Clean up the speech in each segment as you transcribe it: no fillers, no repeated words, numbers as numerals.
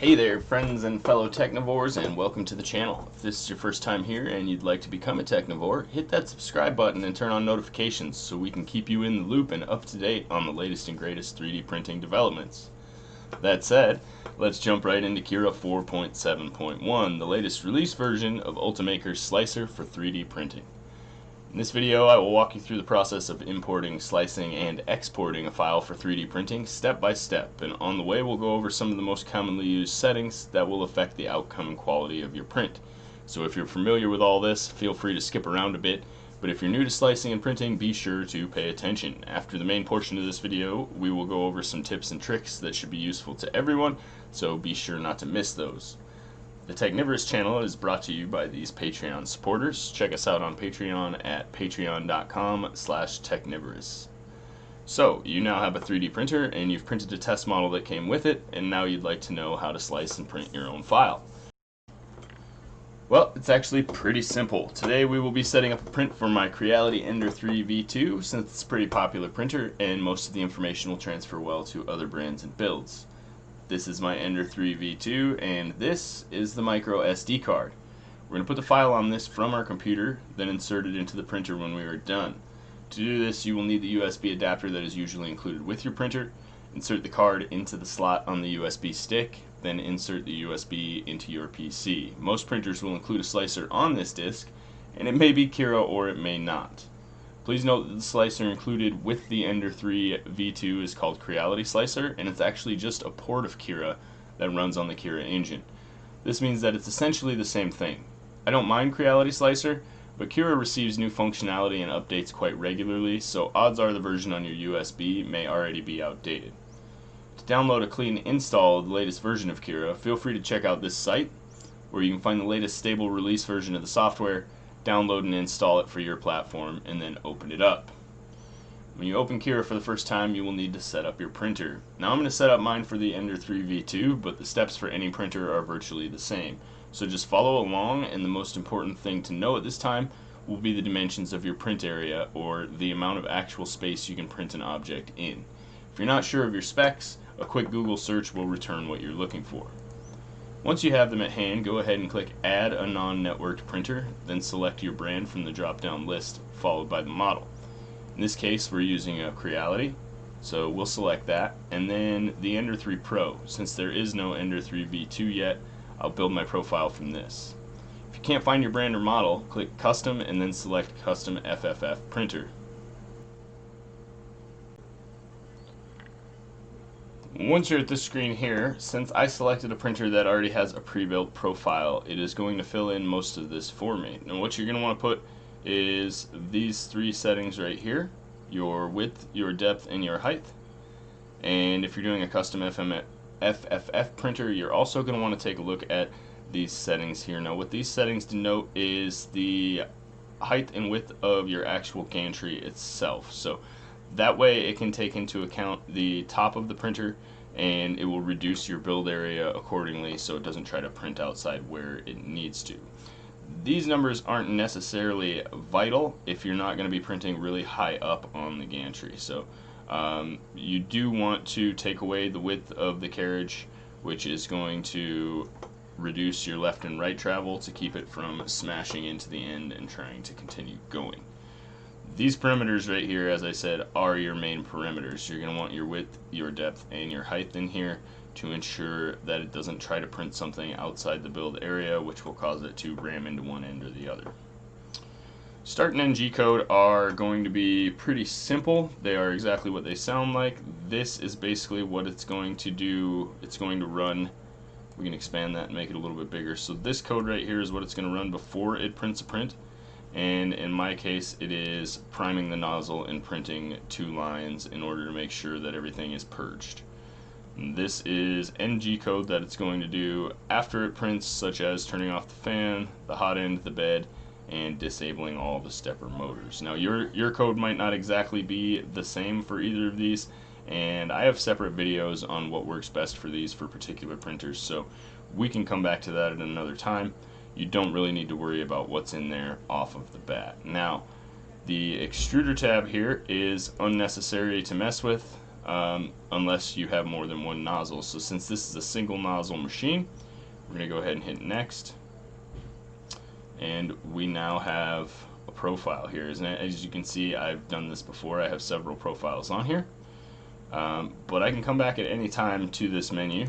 Hey there, friends and fellow Technivores, and welcome to the channel. If this is your first time here and you'd like to become a Technivore, hit that subscribe button and turn on notifications so we can keep you in the loop and up to date on the latest and greatest 3D printing developments. That said, let's jump right into Cura 4.7.1, the latest release version of Ultimaker's slicer for 3D printing. In this video, I will walk you through the process of importing, slicing, and exporting a file for 3D printing step by step, and on the way we'll go over some of the most commonly used settings that will affect the outcome and quality of your print. So if you're familiar with all this, feel free to skip around a bit, but if you're new to slicing and printing, be sure to pay attention. After the main portion of this video, we will go over some tips and tricks that should be useful to everyone, so be sure not to miss those. The Technivorous channel is brought to you by these Patreon supporters. Check us out on Patreon at patreon.com/Technivorous. So, you now have a 3D printer and you've printed a test model that came with it, and now you'd like to know how to slice and print your own file. Well, it's actually pretty simple. Today we will be setting up a print for my Creality Ender 3 V2 since it's a pretty popular printer and most of the information will transfer well to other brands and builds. This is my Ender 3 V2 and this is the micro SD card. We're going to put the file on this from our computer, then insert it into the printer when we are done. To do this, you will need the USB adapter that is usually included with your printer. Insert the card into the slot on the USB stick, then insert the USB into your PC. Most printers will include a slicer on this disc, and it may be Cura or it may not. Please note that the slicer included with the Ender 3 V2 is called Creality Slicer, and it's actually just a port of Cura that runs on the Cura engine. This means that it's essentially the same thing. I don't mind Creality Slicer, but Cura receives new functionality and updates quite regularly, so odds are the version on your USB may already be outdated. To download a clean install of the latest version of Cura, feel free to check out this site, where you can find the latest stable release version of the software, download and install it for your platform, and then open it up. When you open Cura for the first time, you will need to set up your printer. Now I'm going to set up mine for the Ender 3 V2, but the steps for any printer are virtually the same. So just follow along, and the most important thing to know at this time will be the dimensions of your print area, or the amount of actual space you can print an object in. If you're not sure of your specs, a quick Google search will return what you're looking for. Once you have them at hand, go ahead and click Add a Non-Networked Printer, then select your brand from the drop-down list, followed by the model. In this case, we're using a Creality, so we'll select that, and then the Ender 3 Pro. Since there is no Ender 3 V2 yet, I'll build my profile from this. If you can't find your brand or model, click Custom and then select Custom FFF Printer. Once you're at this screen here, since I selected a printer that already has a pre-built profile, it is going to fill in most of this for me. Now what you're going to want to put is these three settings right here: your width, your depth, and your height. And if you're doing a custom FFF printer, you're also going to want to take a look at these settings here. Now what these settings denote is the height and width of your actual gantry itself. So that way it can take into account the top of the printer, and it will reduce your build area accordingly so it doesn't try to print outside where it needs to. These numbers aren't necessarily vital if you're not going to be printing really high up on the gantry. So you do want to take away the width of the carriage, which is going to reduce your left and right travel to keep it from smashing into the end and trying to continue going. These parameters right here, as I said, are your main parameters. You're going to want your width, your depth, and your height in here to ensure that it doesn't try to print something outside the build area, which will cause it to ram into one end or the other. Start and end G code are going to be pretty simple. They are exactly what they sound like. This is basically what it's going to do. It's going to run. We can expand that and make it a little bit bigger. So this code right here is what it's going to run before it prints a print. And in my case, it is priming the nozzle and printing 2 lines in order to make sure that everything is purged. And this is NG code that it's going to do after it prints, such as turning off the fan, the hot end, the bed, and disabling all the stepper motors. Now your code might not exactly be the same for either of these, and I have separate videos on what works best for these for particular printers, so we can come back to that at another time. You don't really need to worry about what's in there off of the bat. Now, the extruder tab here is unnecessary to mess with. unless you have more than one nozzle. So since this is a single nozzle machine, we're going to go ahead and hit next, and we now have a profile here. As you can see, I've done this before. I have several profiles on here, but I can come back at any time to this menu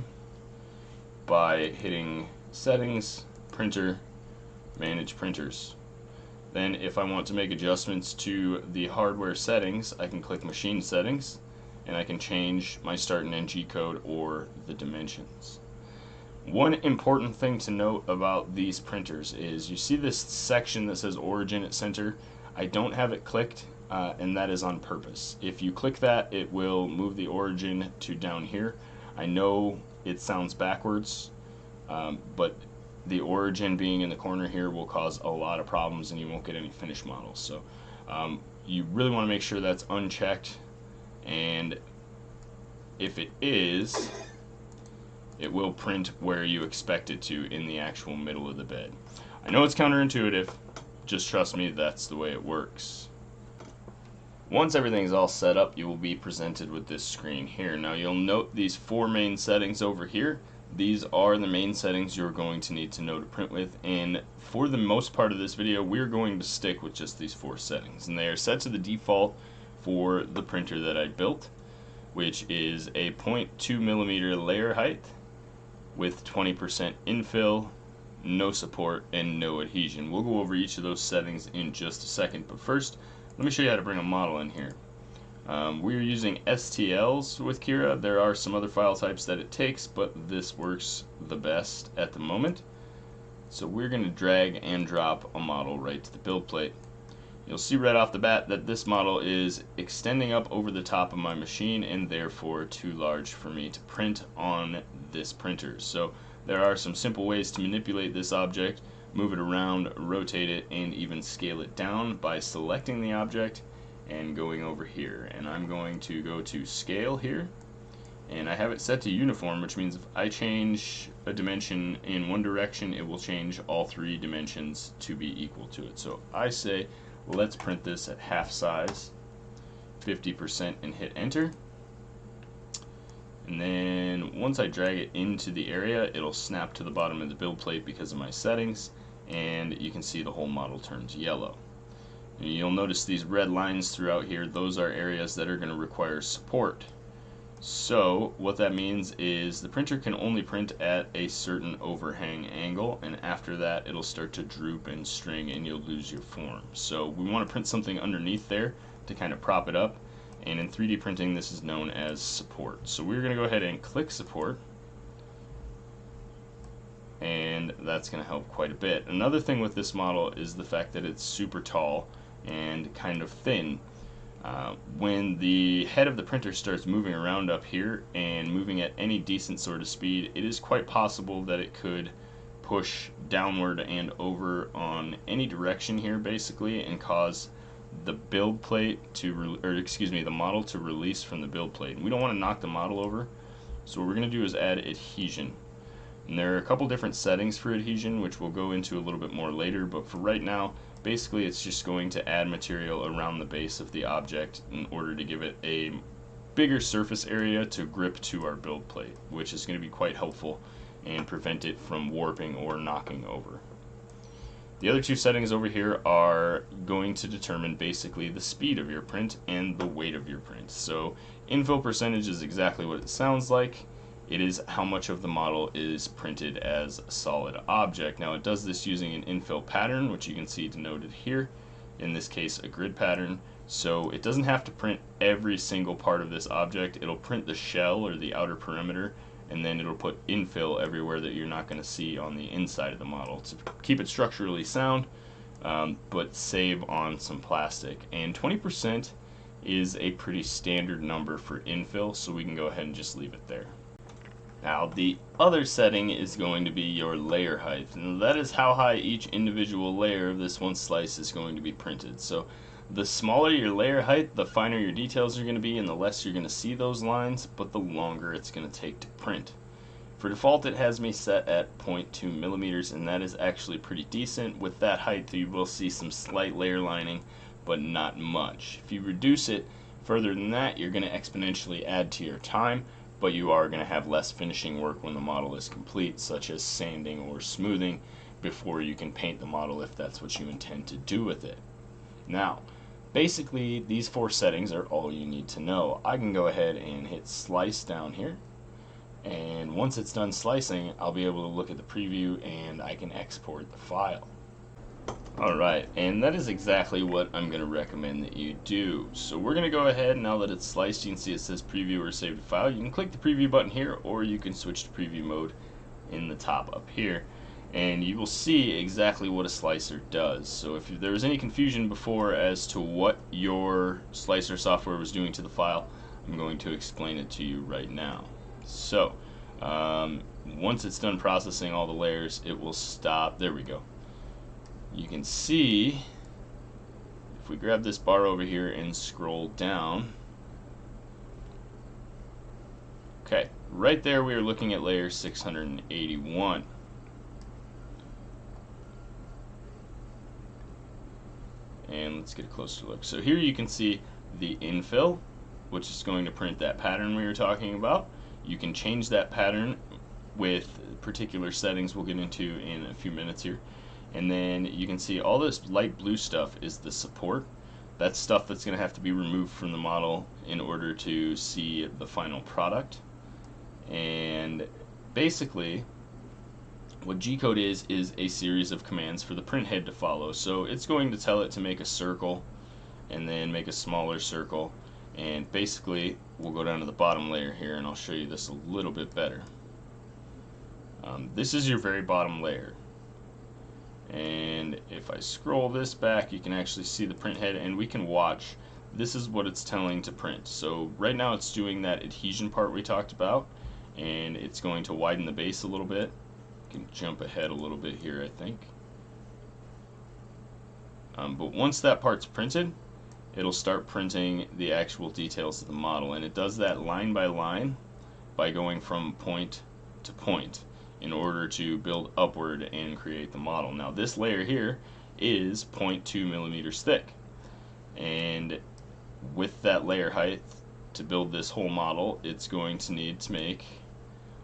by hitting Settings, Printer, Manage Printers. Then if I want to make adjustments to the hardware settings, I can click Machine Settings, and I can change my start and end G code or the dimensions. One important thing to note about these printers is you see this section that says Origin at center. I don't have it clicked, and that is on purpose. If you click that, it will move the origin to down here. I know it sounds backwards, but the origin being in the corner here will cause a lot of problems and you won't get any finished models. So you really want to make sure that's unchecked, and if it is, it will print where you expect it to in the actual middle of the bed. I know it's counterintuitive, just trust me, that's the way it works. Once everything's all set up, you will be presented with this screen here. Now you'll note these 4 main settings over here. These are the main settings you're going to need to know to print with, and for the most part of this video we're going to stick with just these 4 settings, and they are set to the default for the printer that I built, which is a 0.2mm layer height with 20% infill, no support, and no adhesion. We'll go over each of those settings in just a second, but first let me show you how to bring a model in here. We're using STLs with Cura. There are some other file types that it takes, but this works the best at the moment. So we're going to drag and drop a model right to the build plate. You'll see right off the bat that this model is extending up over the top of my machine and therefore too large for me to print on this printer. So there are some simple ways to manipulate this object, move it around, rotate it, and even scale it down by selecting the object and going over here. And I'm going to go to Scale here, and I have it set to uniform, which means if I change a dimension in one direction, it will change all 3 dimensions to be equal to it. So I say let's print this at half size, 50%, and hit enter. And then once I drag it into the area, it'll snap to the bottom of the build plate because of my settings, and you can see the whole model turns yellow. And you'll notice these red lines throughout here. Those are areas that are going to require support. So what that means is the printer can only print at a certain overhang angle, and after that it'll start to droop and string and you'll lose your form. So we want to print something underneath there to kind of prop it up, and in 3D printing this is known as support. So we're going to go ahead and click support, and that's going to help quite a bit. Another thing with this model is the fact that it's super tall and kind of thin. When the head of the printer starts moving around up here and moving at any decent sort of speed, it is quite possible that it could push downward and over on any direction here basically and cause the build plate to, the model to release from the build plate. And we don't want to knock the model over, so what we're going to do is add adhesion. And there are a couple different settings for adhesion, which we'll go into a little bit more later, but for right now, basically it's just going to add material around the base of the object in order to give it a bigger surface area to grip to our build plate, which is going to be quite helpful and prevent it from warping or knocking over. The other 2 settings over here are going to determine basically the speed of your print and the weight of your print. So infill percentage is exactly what it sounds like. It is how much of the model is printed as a solid object. Now it does this using an infill pattern, which you can see denoted here, in this case a grid pattern, so it doesn't have to print every single part of this object. It'll print the shell or the outer perimeter, and then it'll put infill everywhere that you're not going to see on the inside of the model to keep it structurally sound, but save on some plastic. And 20% is a pretty standard number for infill, so we can go ahead and just leave it there. Now the other setting is going to be your layer height, and that is how high each individual layer of this one slice is going to be printed. So the smaller your layer height, the finer your details are going to be and the less you're going to see those lines, but the longer it's going to take to print. For default it has me set at 0.2 millimeters, and that is actually pretty decent. With that height you will see some slight layer lining, but not much. If you reduce it Further than that, you're going to exponentially add to your time, but you are going to have less finishing work when the model is complete, such as sanding or smoothing, before you can paint the model if that's what you intend to do with it. Now, basically, these 4 settings are all you need to know. I can go ahead and hit slice down here, and once it's done slicing, I'll be able to look at the preview and I can export the file. Alright, and that is exactly what I'm going to recommend that you do. So we're going to go ahead, now that it's sliced, you can see it says preview or save to file. You can click the preview button here, or you can switch to preview mode in the top up here, and you will see exactly what a slicer does. So if there was any confusion before as to what your slicer software was doing to the file, I'm going to explain it to you right now. So once it's done processing all the layers, it will stop. There we go. You can see, if we grab this bar over here and scroll down, okay, right there we are looking at layer 681. And let's get a closer look. So here you can see the infill, which is going to print that pattern we were talking about. You can change that pattern with particular settings we'll get into in a few minutes here. And then you can see all this light blue stuff is the support. That's stuff that's going to have to be removed from the model in order to see the final product. And basically, what G-code is a series of commands for the print head to follow. So it's going to tell it to make a circle and then make a smaller circle. And basically, we'll go down to the bottom layer here and I'll show you this a little bit better. This is your very bottom layer. And if I scroll this back, you can actually see the print head, and we can watch. This is what it's telling to print. So right now it's doing that adhesion part we talked about, and it's going to widen the base a little bit. You can jump ahead a little bit here, I think. But once that part's printed, it'll start printing the actual details of the model, and it does that line by line by going from point to point in order to build upward and create the model. Now this layer here is 0.2 millimeters thick, and with that layer height to build this whole model, it's going to need to make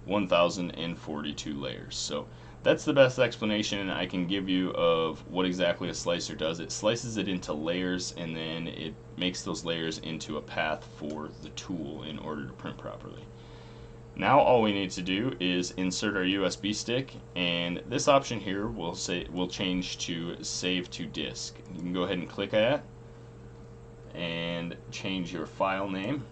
1042 layers. So that's the best explanation I can give you of what exactly a slicer does. It slices it into layers, and then it makes those layers into a path for the tool in order to print properly. Now all we need to do is insert our USB stick, and this option here will change to save to disk. You can go ahead and click that and change your file name.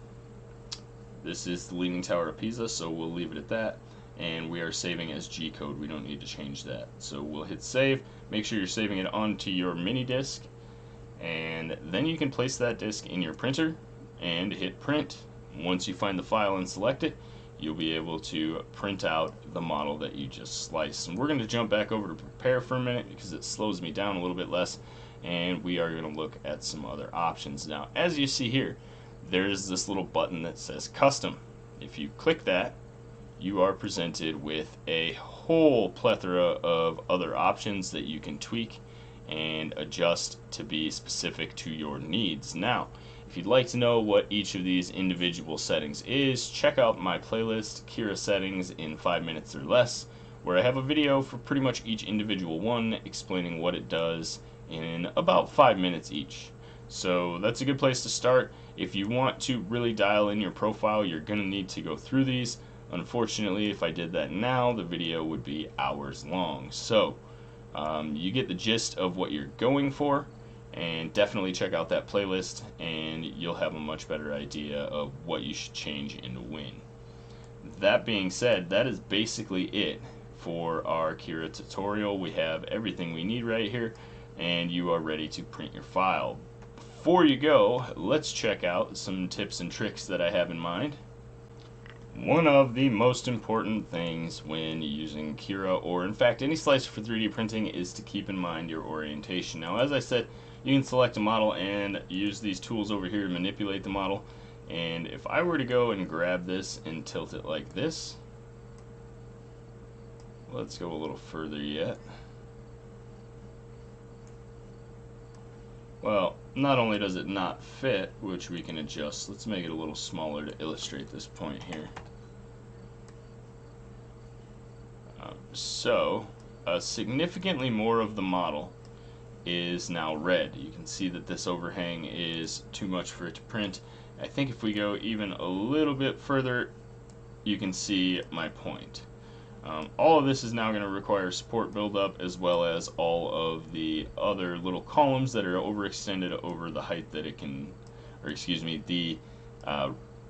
This is the Leaning Tower of Pisa, so we'll leave it at that, and we are saving as G-code. We don't need to change that. So we'll hit save. Make sure you're saving it onto your mini disk, and then you can place that disk in your printer and hit print. Once you find the file and select it, you'll be able to print out the model that you just sliced. And we're going to jump back over to prepare for a minute because it slows me down a little bit less, and we are going to look at some other options. Now, as you see here, there's this little button that says custom. If you click that, you are presented with a whole plethora of other options that you can tweak and adjust to be specific to your needs. Now, if you'd like to know what each of these individual settings is, check out my playlist, Cura Settings in 5 minutes or less, where I have a video for pretty much each individual one explaining what it does in about 5 minutes each. So that's a good place to start. If you want to really dial in your profile, you're going to need to go through these. Unfortunately, if I did that now, the video would be hours long. So you get the gist of what you're going for, and definitely check out that playlist and you'll have a much better idea of what you should change and when. That being said, that is basically it for our Cura tutorial. We have everything we need right here, and you are ready to print your file. Before you go, let's check out some tips and tricks that I have in mind. One of the most important things when using Cura, or in fact any slicer for 3D printing, is to keep in mind your orientation. Now, as I said, you can select a model and use these tools over here to manipulate the model. And if I were to go and grab this and tilt it like this, let's go a little further yet. Well, not only does it not fit, which we can adjust, let's make it a little smaller to illustrate this point here. Significantly more of the model is now red. You can see that this overhang is too much for it to print. I think if we go even a little bit further, you can see my point. All of this is now going to require support buildup, as well as all of the other little columns that are overextended over the height that it can, or excuse me, the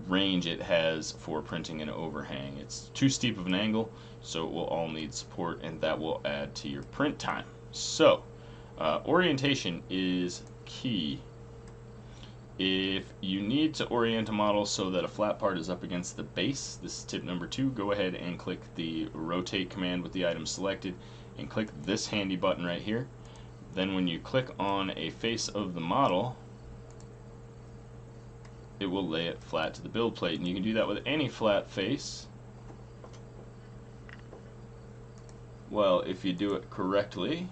range it has for printing an overhang. It's too steep of an angle, so it will all need support, and that will add to your print time. So orientation is key. If you need to orient a model so that a flat part is up against the base, this is tip number 2, go ahead and click the rotate command with the item selected and click this handy button right here. Then when you click on a face of the model, it will lay it flat to the build plate, and you can do that with any flat face. Well, if you do it correctly,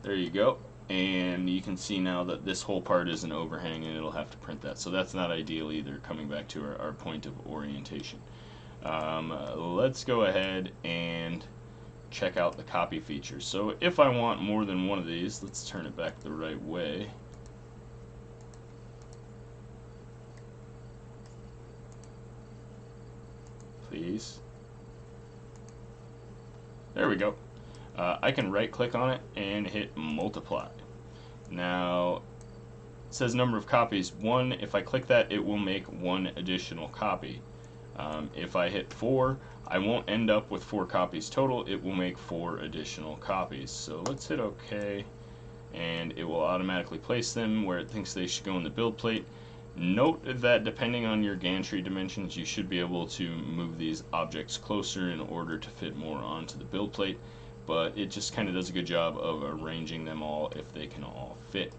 there you go. And you can see now that this whole part is an overhang and it'll have to print that. So that's not ideal either, coming back to our point of orientation. Let's go ahead and check out the copy feature. So if I want more than one of these, let's turn it back the right way. Please. There we go. I can right click on it and hit multiply. Now it says number of copies 1. If I click that, it will make 1 additional copy. If I hit 4, I won't end up with 4 copies total. It will make 4 additional copies. So let's hit OK, and it will automatically place them where it thinks they should go in the build plate. Note that depending on your gantry dimensions, you should be able to move these objects closer in order to fit more onto the build plate, but it just kind of does a good job of arranging them all if they can all fit.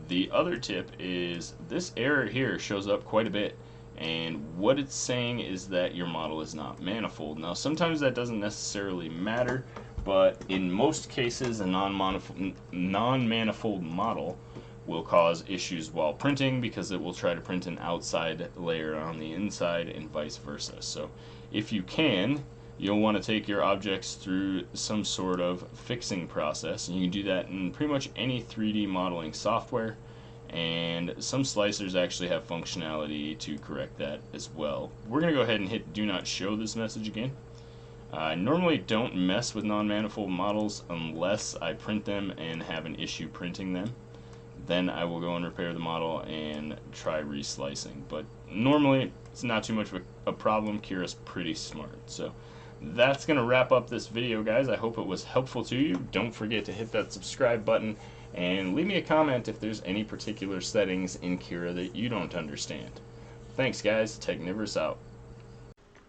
The other tip is this error here shows up quite a bit, and what it's saying is that your model is not manifold. Now sometimes that doesn't necessarily matter, but in most cases a non-manifold model will cause issues while printing because it will try to print an outside layer on the inside and vice versa. So if you can, you'll want to take your objects through some sort of fixing process, and you can do that in pretty much any 3D modeling software, and some slicers actually have functionality to correct that as well. We're going to go ahead and hit do not show this message again. I normally don't mess with non-manifold models unless I print them and have an issue printing them. Then I will go and repair the model and try reslicing, but normally it's not too much of a problem. Cura's pretty smart. So that's going to wrap up this video, guys. I hope it was helpful to you. Don't forget to hit that subscribe button and leave me a comment if there's any particular settings in Cura that you don't understand. Thanks, guys. Technivorous out.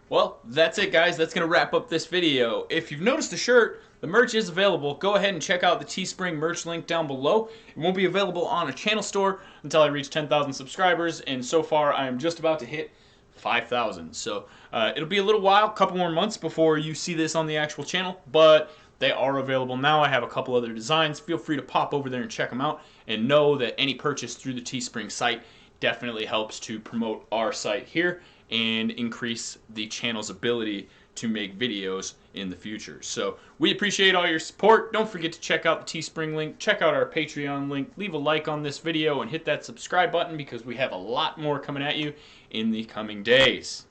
Well, that's it, guys. That's going to wrap up this video. If you've noticed the shirt, the merch is available. Go ahead and check out the Teespring merch link down below. It won't be available on a channel store until I reach 10,000 subscribers, and so far I am just about to hit 5,000. So it'll be a little while, a couple more months before you see this on the actual channel, but they are available now. I have a couple other designs. Feel free to pop over there and check them out, and know that any purchase through the Teespring site definitely helps to promote our site here and increase the channel's ability to make videos in the future. So we appreciate all your support. Don't forget to check out the Teespring link, check out our Patreon link, leave a like on this video, and hit that subscribe button because we have a lot more coming at you in the coming days.